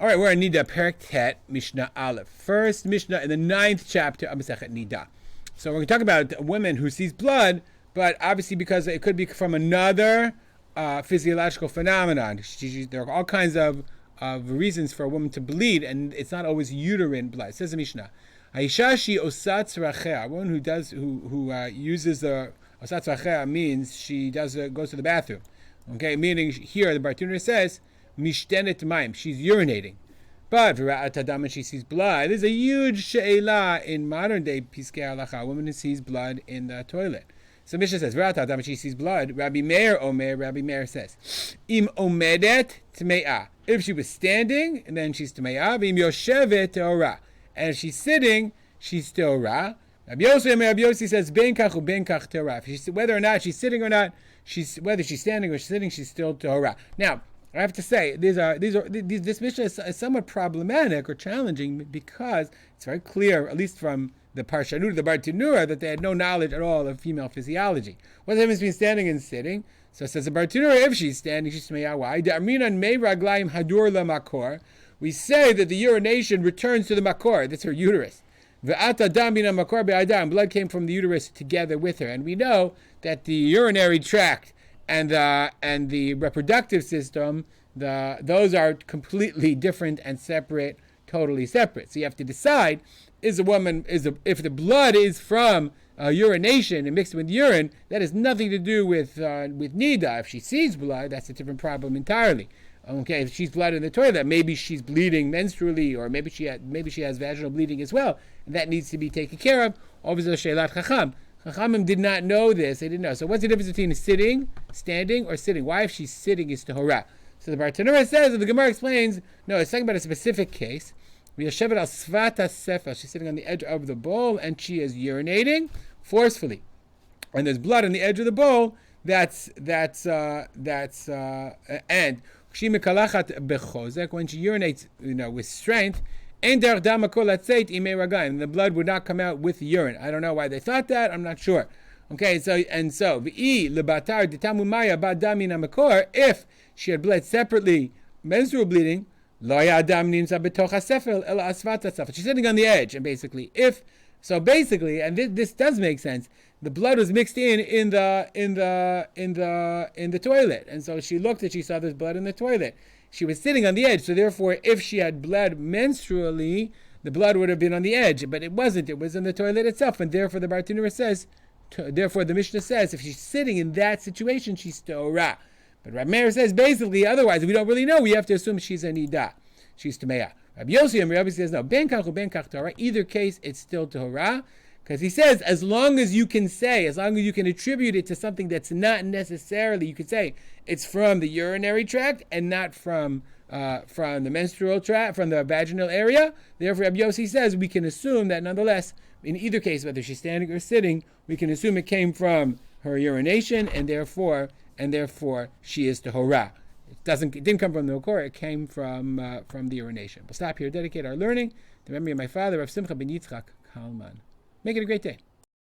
All right, we're in Niddah, Perek Tet, Mishnah Aleph. First Mishnah in the 9th chapter of Masechet Niddah. So we're going to talk about a woman who sees blood, but obviously because it could be from another physiological phenomenon. There are all kinds of reasons for a woman to bleed, and it's not always uterine blood. It says in Mishnah, Haishashi osat tzrachea, a woman who uses the osat tzrachea means she goes to the bathroom. Okay, meaning here the Bartuner says mishtenet mayim, she's urinating. But v'ra'at adam, and she sees blood. There's a huge she'ela in modern day piskei halacha, a woman who sees blood in the toilet. So Mishnah says v'ra'at adam, and she sees blood. Rabbi Meir says im omedet tme'ah. If she was standing, and then she's tme'ah. V'im yoshevet te'ora. And if she's sitting, she's te'ora. Rabbi Yossi says ben kach uben kach te'ora. Whether or not she's sitting or not, whether she's standing or sitting, she's still te'ora. Now, I have to say, this Mishnah is somewhat problematic or challenging because it's very clear, at least from the Parshanut, the Bartanura, that they had no knowledge at all of female physiology. What's the difference between standing and sitting? So it says the Bartanura, if she's standing, she's tme'ah. Why? We say that the urination returns to the makor, that's her uterus. Blood came from the uterus together with her, and we know that the urinary tract and the reproductive system, those are completely different and separate, totally separate. So you have to decide: if the blood is from urination and mixed with urine, that has nothing to do with Niddah. If she sees blood, that's a different problem entirely. Okay, if she's blood in the toilet, maybe she's bleeding menstrually, or maybe she has vaginal bleeding as well, and that needs to be taken care of. Obviously, Sheilat Chacham. Chachamim did not know this. They didn't know. So what's the difference between sitting, standing, or sitting? Why if she's sitting is tehorah? So the Bartanura says, and the Gemara explains, no, it's talking about a specific case. She's sitting on the edge of the bowl, and she is urinating forcefully. And there's blood on the edge of the bowl. And when she urinates, with strength, and the blood would not come out with the urine. I don't know why they thought that. I'm not sure. Okay, if she had bled separately, menstrual bleeding, she's sitting on the edge, and basically, and this does make sense. The blood was mixed in the toilet, and so she looked and she saw there's blood in the toilet. She was sitting on the edge, so therefore, if she had bled menstrually, the blood would have been on the edge, but it wasn't. It was in the toilet itself, and therefore the Bartanura says, therefore the Mishnah says, if she's sitting in that situation, she's tehorah. But Rabbi Meir says, basically, otherwise, we don't really know. We have to assume she's a Niddah. She's tme'ah. Rabbi Yossi says, no, ben kach uben kach tehorah. Either case, it's still tehorah. Because he says, as long as you can attribute it to something that's not necessarily, you could say it's from the urinary tract and not from the menstrual tract, from the vaginal area. Therefore, Rabbi Yossi says we can assume that nonetheless, in either case, whether she's standing or sitting, we can assume it came from her urination, and therefore she is tehorah. It didn't come from the makor; it came from the urination. We'll stop here. Dedicate our learning to the memory of my father, Rav Simcha ben Yitzchak Kalman. Make it a great day.